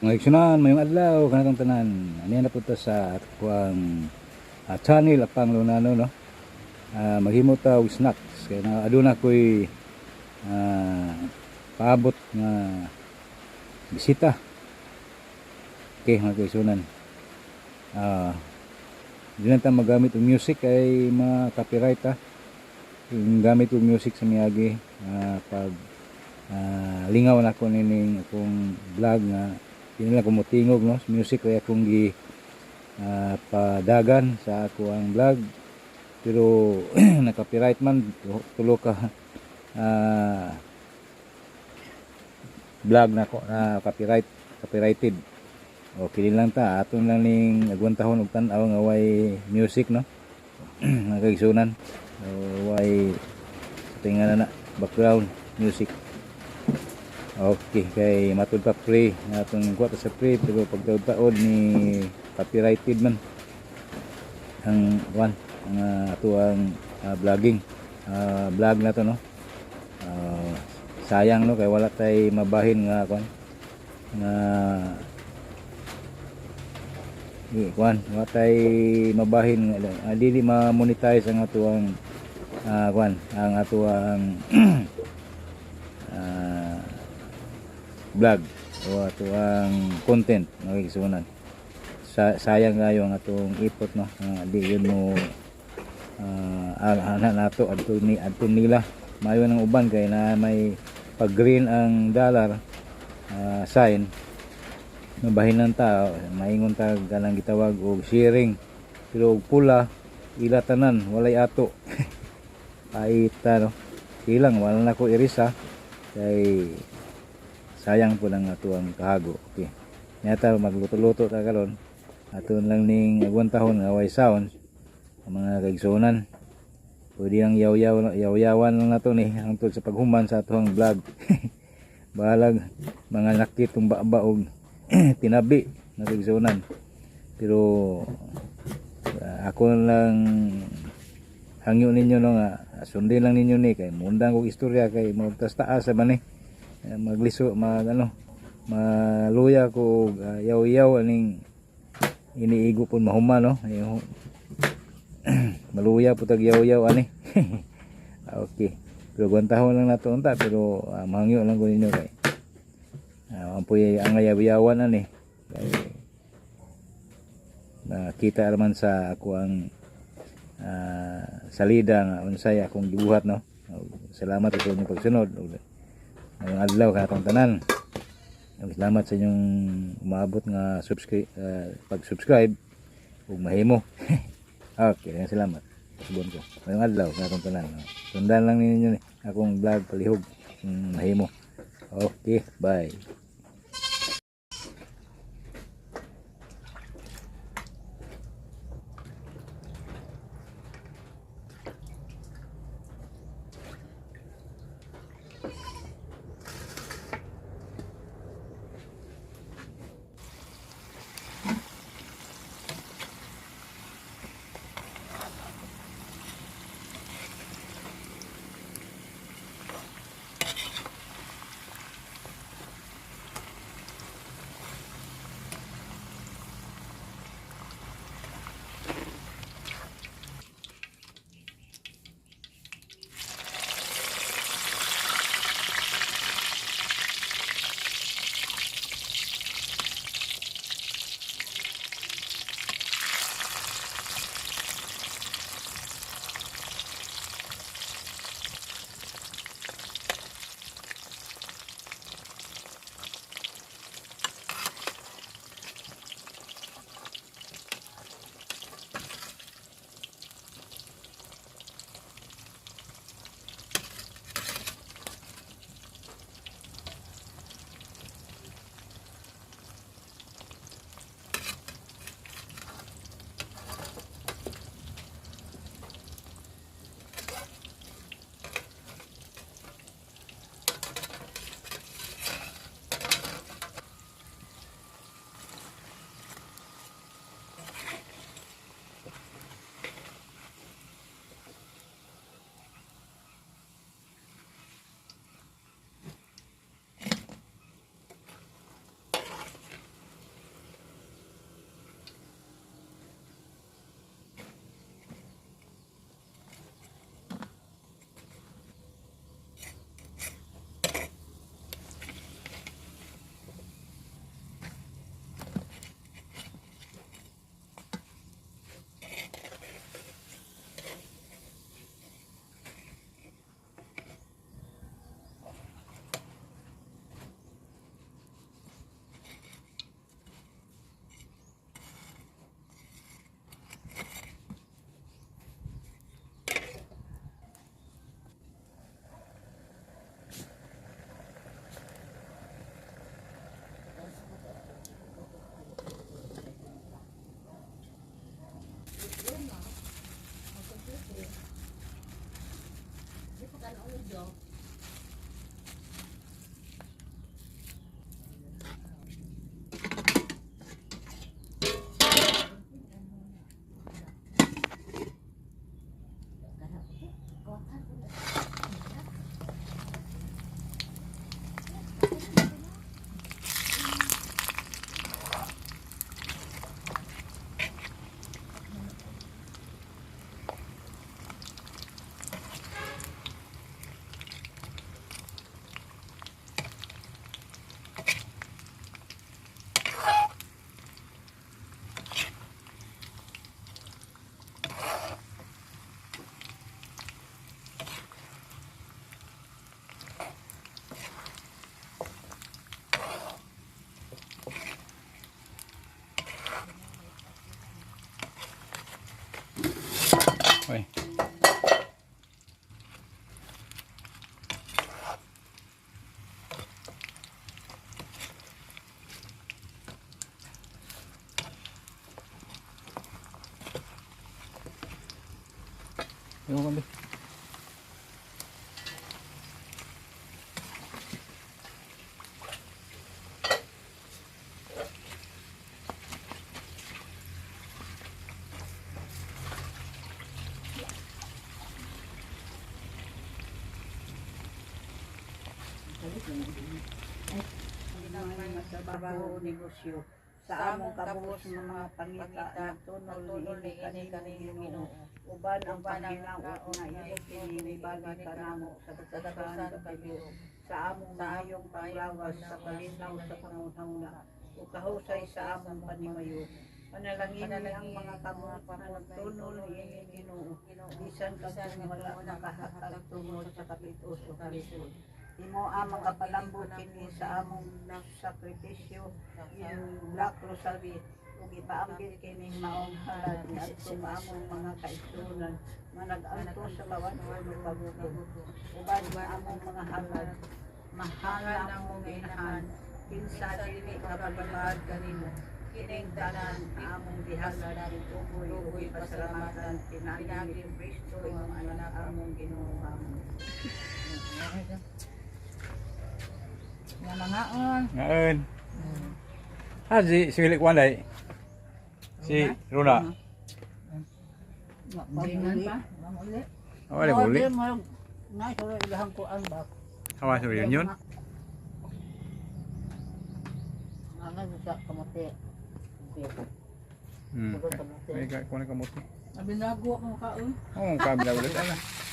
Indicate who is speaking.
Speaker 1: Mga igsunan, mayong adlaw kanatong tanan. Ani na punta sa atong channel apang lunano no. Maghimo ta og snacks kay na aduna koy paabot nga bisita. Okay, mga igsunan. Di na ta magamit og music kay ma-copyright ta. Yung gamit og music sa miyagi pag lingaw na ko nining akong vlog nga hindi lang ko motingog no music kaya akong gi padagan sa ako ang vlog pero na copyright man tulo ka vlog na ko na copyrighted. Okay lang ta aton lang ning agwantahon og tan-aw nga way music no nagagsunan way tingala na background music. Okay, kay matud pa free atong kuha sa free pero pagtaod ni copyrighted man ang ato ang vlogging vlog na to no. Sayang no kay wala tay mabahin nga wala tay mabahin nga dili ma-monetize ang ato ang ang ato ang vlog o ato ang content nakikisunan. Sayang nga yung atong ipot no di yun mo nato adto nila mayo ng uban kay na may pag green ang dollar sign mabahinan ta maingon ta ganang gitawag og sharing pero og pula ila tanan walay ato paita no ilang wala na ko irisa kay sayang po lang ato ang kahago. Okay. Nyata magluto-luto ta karon. Aton lang ning agwantahon nga way sound ang mga kaigsunan. Pwede ang yaw-yawan lang nato ni hangtod sa paghuman sa atong vlog. Balag mga nakit tumba-ba og tinabi na kaigsunan. Pero ako lang hangyo ninyo no nga sundin lang ninyo ni kay mundang og istorya kay mo taas sa man magliso maluya ko yaw-yaw aning iniigo pun mahuma no maluya putag yaw-yaw ani. Okay pero gwantahon lang nato unta pero mahangyo lang ko ninyo kay ampoy ang yaw-yawan ani kay nakita naman sa ako ang salida nga unsay akong gibuhat no. Salamat sa inyong pagsunod ngayong adlaw katong tanan. Salamat sa inyong umabot nga pag-subscribe ug mahimo. Okay, salamat. Subon ko. Ngayong adlaw katong tanan. Sundan lang ninyo ni akong vlog palihog mahimo. Okay, bye. Yung kundi.
Speaker 2: Trabaho negosyo sa among kabuos ng mga pangita nagtunol ni kaning Ginoo uban ang panginaot na imo kini bagi kanamo sa katasan kabiyo sa among maayong paglawas sa palinaw sa pangunahuna ug kahusay sa among panimayo panalangin ang mga kamot na nagtunol ni Ginoo bisan kung wala nakahatag tungod sa kapit-os o kalisod. Imo amang kapalambot kini sa among sakripisyo yung Black Rosary ug ipaambit kini maong halad ngadto among mga kaigsunan nga nag-anto sa kawan-wan ug pagbubuo uban among mga halad mahalan ang mong inahan kinsa dili kabalibad kanimo kining tanan among gihalad tuboy pasalamatan pinagi ni Kristo imong anak among Ginoo amon. Nga mangaon.
Speaker 1: Ngayon. Si Wilik Wanday. Si Runa.
Speaker 2: Paglingan pa?
Speaker 1: Wala uli.
Speaker 2: Nga, sura ilahang ko ang bak.
Speaker 1: Hawa sa reunion.
Speaker 2: Nga, sa kamote.
Speaker 1: May kuha na kamote.
Speaker 2: Abinago akong kaon.
Speaker 1: Oo, kabila ulit. Ala.